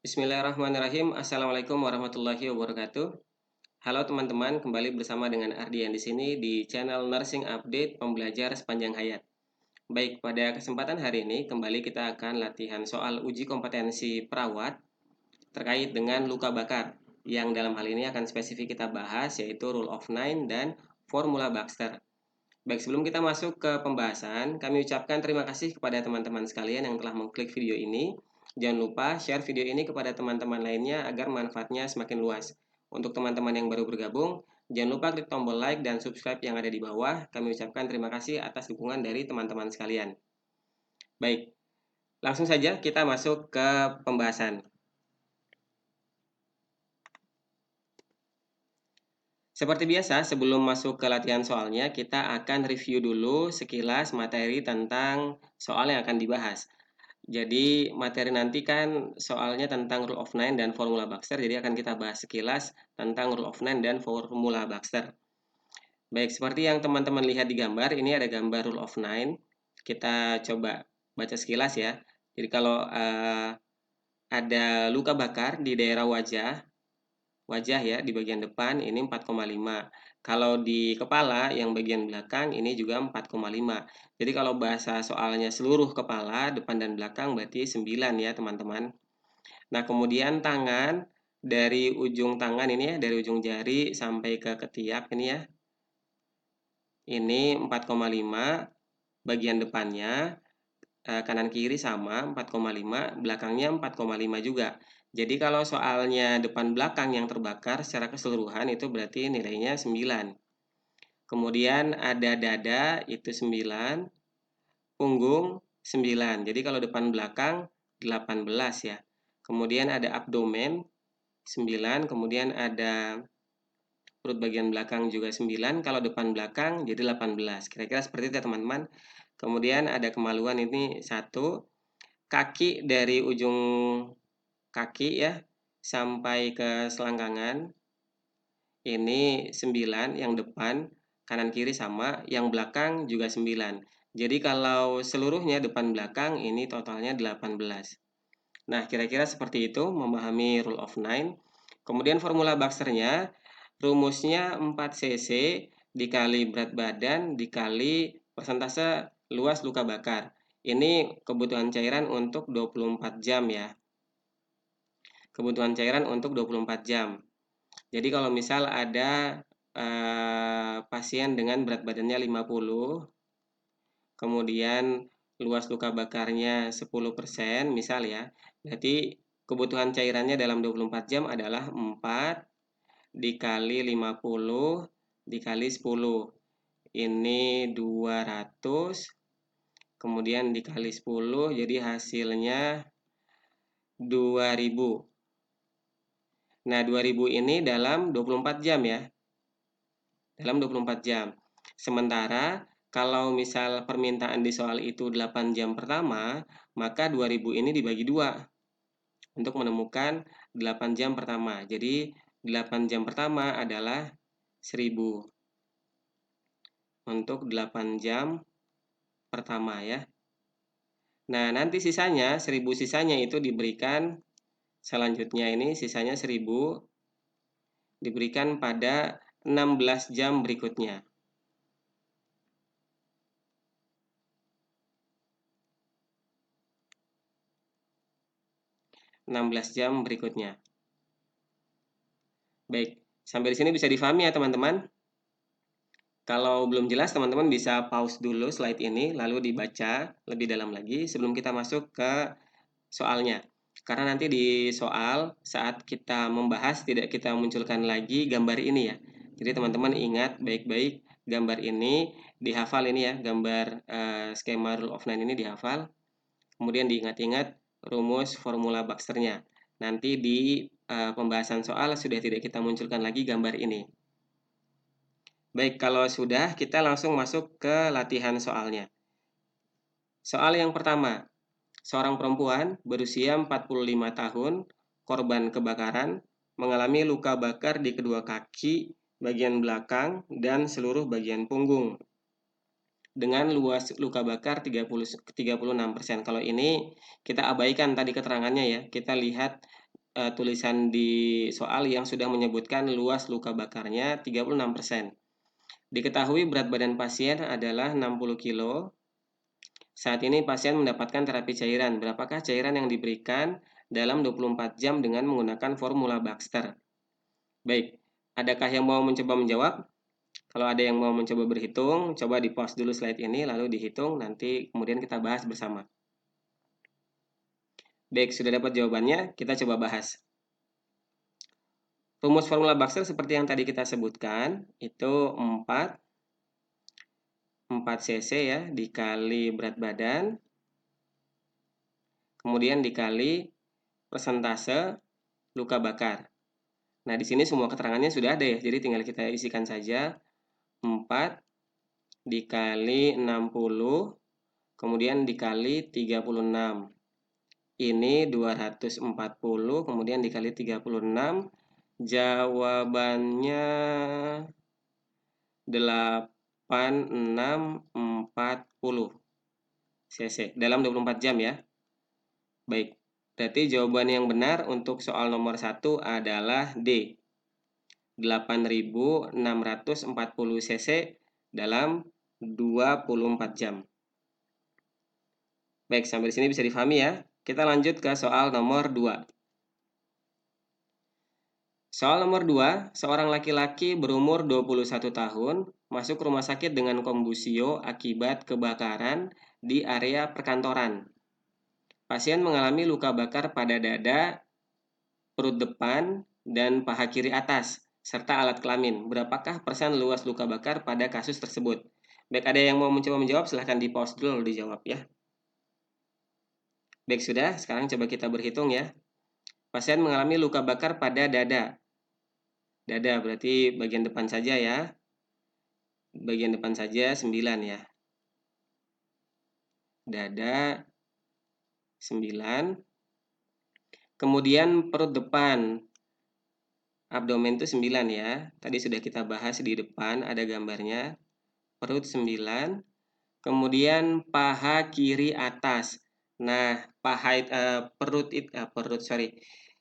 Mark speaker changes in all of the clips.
Speaker 1: Bismillahirrahmanirrahim. Assalamualaikum warahmatullahi wabarakatuh. Halo teman-teman, kembali bersama dengan Ardian di sini di channel Nursing Update Pembelajar Sepanjang Hayat. Baik, pada kesempatan hari ini kembali kita akan latihan soal uji kompetensi perawat terkait dengan luka bakar, yang dalam hal ini akan spesifik kita bahas yaitu Rule of Nine dan Formula Baxter. Baik, sebelum kita masuk ke pembahasan, kami ucapkan terima kasih kepada teman-teman sekalian yang telah mengklik video ini. Jangan lupa share video ini kepada teman-teman lainnya agar manfaatnya semakin luas. Untuk teman-teman yang baru bergabung, jangan lupa klik tombol like dan subscribe yang ada di bawah. Kami ucapkan terima kasih atas dukungan dari teman-teman sekalian. Baik, langsung saja kita masuk ke pembahasan. Seperti biasa, sebelum masuk ke latihan soalnya, kita akan review dulu sekilas materi tentang soal yang akan dibahas. Jadi materi nanti kan soalnya tentang Rule of Nine dan Formula Baxter, jadi akan kita bahas sekilas tentang Rule of Nine dan Formula Baxter. Baik, seperti yang teman-teman lihat di gambar, ini ada gambar Rule of Nine. Kita coba baca sekilas ya. Jadi kalau ada luka bakar di daerah wajah ya di bagian depan ini 4,5. Kalau di kepala yang bagian belakang ini juga 4,5. Jadi kalau bahasa soalnya seluruh kepala depan dan belakang berarti 9 ya teman-teman. Nah, kemudian tangan dari ujung tangan ini ya, dari ujung jari sampai ke ketiak ini ya. Ini 4,5 bagian depannya, kanan kiri sama 4,5, belakangnya 4,5 juga. Jadi kalau soalnya depan belakang yang terbakar secara keseluruhan itu berarti nilainya 9. Kemudian ada dada itu 9, punggung 9. Jadi kalau depan belakang 18 ya. Kemudian ada abdomen 9, kemudian ada perut bagian belakang juga 9, kalau depan belakang jadi 18. Kira-kira seperti itu ya teman-teman. Kemudian ada kemaluan ini 1, kaki dari ujung kaki ya sampai ke selangkangan ini 9 yang depan, kanan kiri sama, yang belakang juga 9. Jadi kalau seluruhnya depan belakang ini totalnya 18. Nah, kira-kira seperti itu memahami Rule of Nine. Kemudian formula Baxter-nya, rumusnya 4 cc dikali berat badan dikali persentase luas luka bakar. Ini kebutuhan cairan untuk 24 jam ya. Kebutuhan cairan untuk 24 jam. Jadi kalau misal ada pasien dengan berat badannya 50, kemudian luas luka bakarnya 10% misal ya, berarti kebutuhan cairannya dalam 24 jam adalah 4 dikali 50 dikali 10. Ini 200, kemudian dikali 10, jadi hasilnya 2000. Nah, 2000 ini dalam 24 jam ya. Dalam 24 jam. Sementara kalau misal permintaan di soal itu 8 jam pertama, maka 2000 ini dibagi 2 untuk menemukan 8 jam pertama. Jadi 8 jam pertama adalah 1000 untuk 8 jam pertama ya. Nah, nanti sisanya 1000 sisanya itu diberikan selanjutnya ini sisanya 1000 diberikan pada 16 jam berikutnya. 16 jam berikutnya. Baik, sampai di sini bisa difahami ya teman-teman? Kalau belum jelas, teman-teman bisa pause dulu slide ini, lalu dibaca lebih dalam lagi sebelum kita masuk ke soalnya. Karena nanti di soal, saat kita membahas, tidak kita munculkan lagi gambar ini ya. Jadi teman-teman ingat baik-baik gambar ini, dihafal ini ya, gambar skema Rule of Nine ini dihafal. Kemudian diingat-ingat rumus formula Baxter-nya. Nanti di pembahasan soal sudah tidak kita munculkan lagi gambar ini. Baik, kalau sudah, kita langsung masuk ke latihan soalnya. Soal yang pertama, seorang perempuan berusia 45 tahun, korban kebakaran, mengalami luka bakar di kedua kaki, bagian belakang, dan seluruh bagian punggung. Dengan luas luka bakar 36%. Kalau ini kita abaikan tadi keterangannya ya. Kita lihat tulisan di soal yang sudah menyebutkan luas luka bakarnya 36%. Diketahui berat badan pasien adalah 60 kilo. Saat ini pasien mendapatkan terapi cairan. Berapakah cairan yang diberikan dalam 24 jam dengan menggunakan formula Baxter? Baik, adakah yang mau mencoba menjawab? Kalau ada yang mau mencoba berhitung, coba di-pause dulu slide ini, lalu dihitung, nanti kemudian kita bahas bersama. Baik, sudah dapat jawabannya, kita coba bahas. Rumus formula Baxter seperti yang tadi kita sebutkan, itu 4 cc ya, dikali berat badan, kemudian dikali persentase luka bakar. Nah, di sini semua keterangannya sudah ada ya, jadi tinggal kita isikan saja 4 dikali 60, kemudian dikali 36. Ini 240, kemudian dikali 36. Jawabannya 8640 cc dalam 24 jam ya. Baik, berarti jawaban yang benar untuk soal nomor 1 adalah D. 8640 cc dalam 24 jam. Baik, sampai di sini bisa difahami ya. Kita lanjut ke soal nomor 2. Soal nomor 2, seorang laki-laki berumur 21 tahun masuk rumah sakit dengan kombusio akibat kebakaran di area perkantoran. Pasien mengalami luka bakar pada dada, perut depan, dan paha kiri atas, serta alat kelamin. Berapakah persen luas luka bakar pada kasus tersebut? Baik, ada yang mau mencoba menjawab, silahkan di-pause dulu dijawab ya. Baik, sudah. Sekarang coba kita berhitung ya. Pasien mengalami luka bakar pada dada. Dada berarti bagian depan saja ya. Bagian depan saja 9 ya. Dada 9. Kemudian perut depan. Abdomen itu 9 ya. Tadi sudah kita bahas di depan, ada gambarnya. Perut 9. Kemudian paha kiri atas. Nah,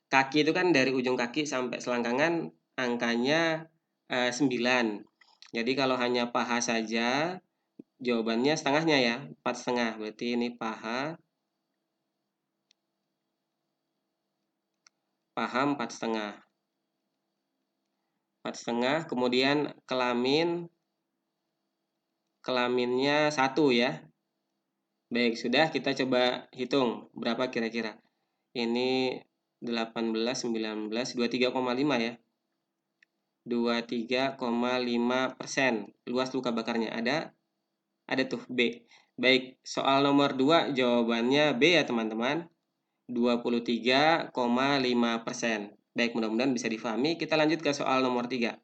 Speaker 1: kaki itu kan dari ujung kaki sampai selangkangan angkanya 9. Jadi kalau hanya paha saja, jawabannya setengahnya ya, 4,5. Berarti ini paha 4,5. 4,5. Kemudian kelaminnya 1 ya. Baik, sudah, kita coba hitung berapa kira-kira. Ini 18, 19, 23,5 ya. 23,5% luas luka bakarnya. Ada tuh B. Baik, soal nomor 2 jawabannya B ya teman-teman. 23,5%. Baik, mudah-mudahan bisa difahami. Kita lanjut ke soal nomor 3.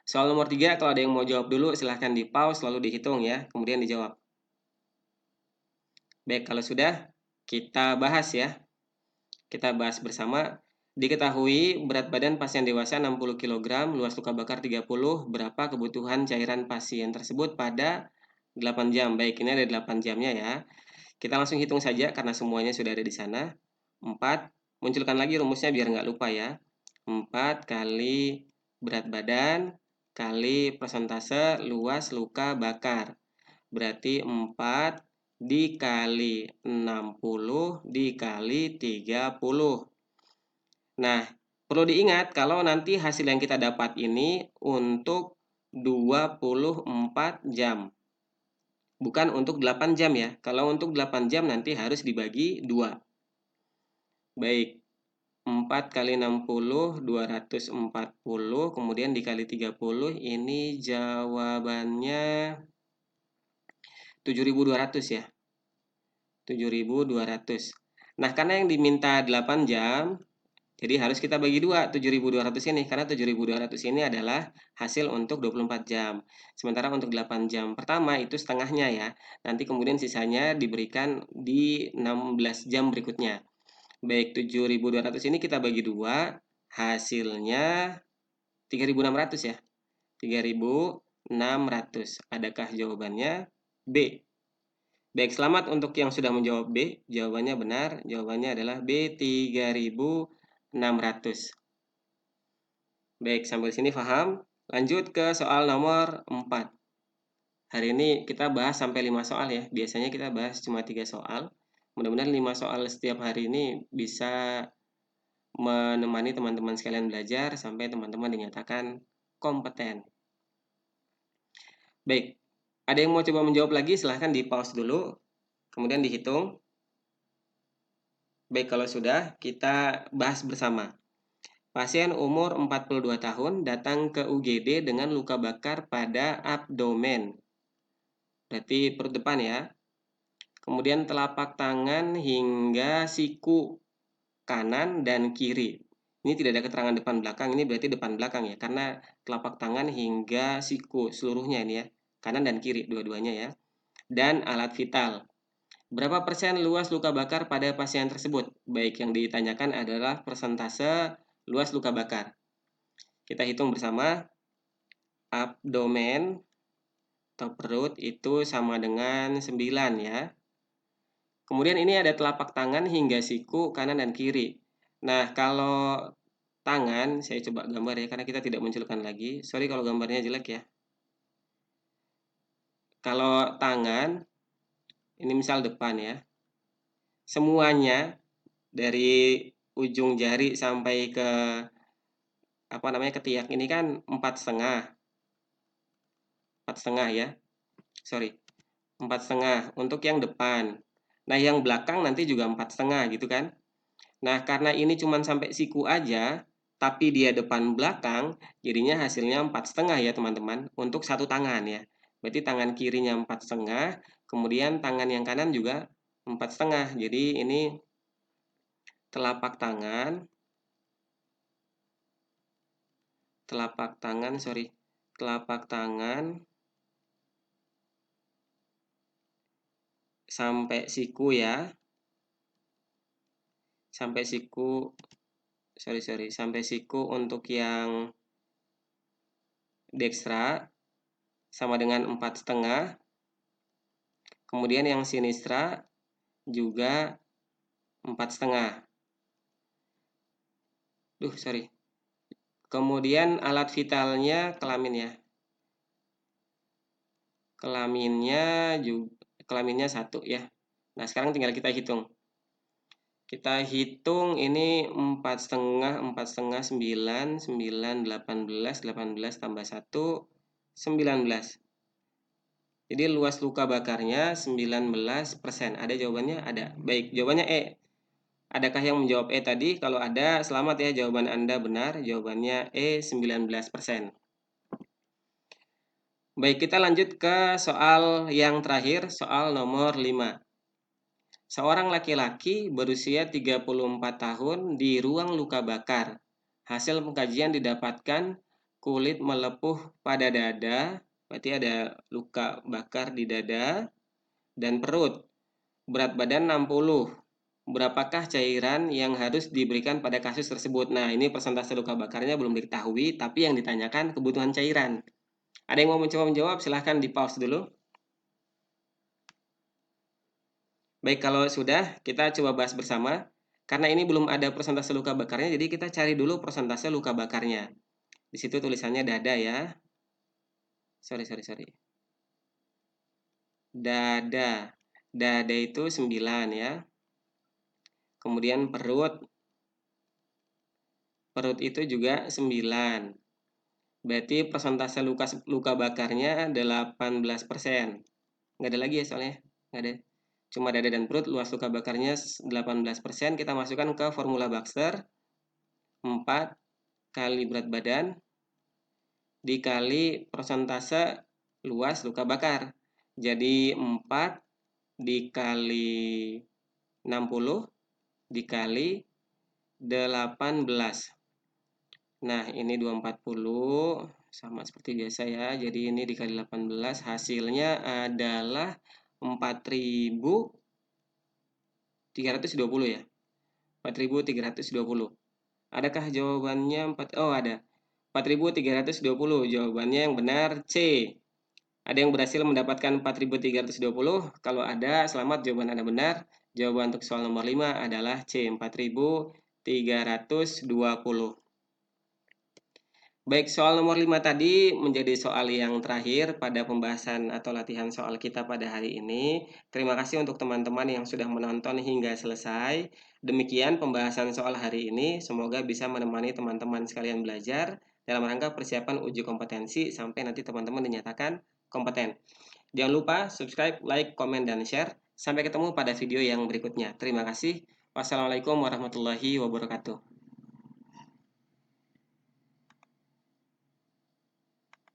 Speaker 1: Soal nomor 3, kalau ada yang mau jawab dulu, silahkan di-pause lalu dihitung ya, kemudian dijawab. Baik, kalau sudah, kita bahas ya. Kita bahas bersama. Diketahui berat badan pasien dewasa 60 kg, luas luka bakar 30, berapa kebutuhan cairan pasien tersebut pada 8 jam. Baik, ini ada 8 jamnya ya. Kita langsung hitung saja karena semuanya sudah ada di sana. 4, munculkan lagi rumusnya biar nggak lupa ya. 4 kali berat badan kali persentase luas luka bakar. Berarti 4 dikali 60 dikali 30. Nah, perlu diingat kalau nanti hasil yang kita dapat ini untuk 24 jam. Bukan untuk 8 jam ya. Kalau untuk 8 jam nanti harus dibagi 2. Baik, 4 kali 60, 240, kemudian dikali 30, ini jawabannya 7.200 ya. 7.200. Nah, karena yang diminta 8 jam, jadi harus kita bagi 2, 7.200 ini. Karena 7.200 ini adalah hasil untuk 24 jam. Sementara untuk 8 jam pertama itu setengahnya ya. Nanti kemudian sisanya diberikan di 16 jam berikutnya. Baik, 7.200 ini kita bagi 2, hasilnya 3.600 ya. 3.600. Adakah jawabannya B? Baik, selamat untuk yang sudah menjawab B. Jawabannya benar. Jawabannya adalah B, 3.600. Baik, sampai sini paham? Lanjut ke soal nomor 4. Hari ini kita bahas sampai 5 soal ya. Biasanya kita bahas cuma 3 soal. Mudah-mudahan 5 soal setiap hari ini bisa menemani teman-teman sekalian belajar sampai teman-teman dinyatakan kompeten. Baik, ada yang mau coba menjawab lagi? Silahkan di pause dulu, kemudian dihitung. Baik, kalau sudah, kita bahas bersama. Pasien umur 42 tahun datang ke UGD dengan luka bakar pada abdomen. Berarti perut depan ya. Kemudian telapak tangan hingga siku kanan dan kiri. Ini tidak ada keterangan depan belakang, ini berarti depan belakang ya. Karena telapak tangan hingga siku seluruhnya ini ya. Kanan dan kiri dua-duanya ya. Dan alat vital. Berapa persen luas luka bakar pada pasien tersebut? Baik, yang ditanyakan adalah persentase luas luka bakar. Kita hitung bersama. Abdomen atau perut itu sama dengan 9 ya. Kemudian ini ada telapak tangan hingga siku kanan dan kiri. Nah, kalau tangan, saya coba gambar ya, karena kita tidak munculkan lagi. Sorry kalau gambarnya jelek ya. Kalau tangan, ini misal depan ya. Semuanya dari ujung jari sampai ke ketiak ini kan 4,5 ya. Sorry, 4,5 untuk yang depan. Nah, yang belakang nanti juga 4,5 gitu kan. Nah, karena ini cuma sampai siku aja, tapi dia depan belakang, jadinya hasilnya 4,5 ya teman-teman, untuk satu tangan ya. Berarti tangan kirinya 4,5, kemudian tangan yang kanan juga 4,5. Jadi ini telapak tangan, telapak tangan sampai siku ya, sampai siku, sampai siku untuk yang dekstra sama dengan 4,5. Kemudian yang sinistra juga 4,5. Kemudian alat vitalnya kelamin ya. Kelaminnya 1 ya. Nah, sekarang tinggal kita hitung. Kita hitung ini 4,5, 4,5, 9, 9, 18, 18 tambah 1, 19. Jadi luas luka bakarnya 19%. Ada jawabannya? Ada. Baik, jawabannya E. Adakah yang menjawab E tadi? Kalau ada, selamat ya, jawaban Anda benar. Jawabannya E, 19%. Baik, kita lanjut ke soal yang terakhir, soal nomor 5. Seorang laki-laki berusia 34 tahun di ruang luka bakar. Hasil pengkajian didapatkan kulit melepuh pada dada, berarti ada luka bakar di dada, dan perut. Berat badan 60. Berapakah cairan yang harus diberikan pada kasus tersebut? Nah, ini persentase luka bakarnya belum diketahui, tapi yang ditanyakan kebutuhan cairan. Ada yang mau mencoba menjawab? Silahkan di pause dulu. Baik, kalau sudah, kita coba bahas bersama. Karena ini belum ada persentase luka bakarnya, jadi kita cari dulu persentase luka bakarnya. Di situ tulisannya dada ya. Sorry. Dada. Dada itu 9 ya. Kemudian perut. Perut itu juga 9. Berarti persentase luka bakarnya 18%. Nggak ada lagi ya soalnya. Nggak ada. Cuma dada dan perut, luas luka bakarnya 18%. Kita masukkan ke formula Baxter. 4 kali berat badan dikali persentase luas luka bakar. Jadi 4 dikali 60 dikali 18. Nah, ini 240 sama seperti biasa ya. Jadi ini dikali 18, hasilnya adalah 4.320 ya. 4.320. Adakah jawabannya 4? Oh, ada. 4.320. Jawabannya yang benar C. Ada yang berhasil mendapatkan 4.320. Kalau ada, selamat, jawaban Anda benar. Jawaban untuk soal nomor 5 adalah C, 4.320. Baik, soal nomor 5 tadi menjadi soal yang terakhir pada pembahasan atau latihan soal kita pada hari ini. Terima kasih untuk teman-teman yang sudah menonton hingga selesai. Demikian pembahasan soal hari ini. Semoga bisa menemani teman-teman sekalian belajar dalam rangka persiapan uji kompetensi sampai nanti teman-teman dinyatakan kompeten. Jangan lupa subscribe, like, komen, dan share. Sampai ketemu pada video yang berikutnya. Terima kasih. Wassalamualaikum warahmatullahi wabarakatuh.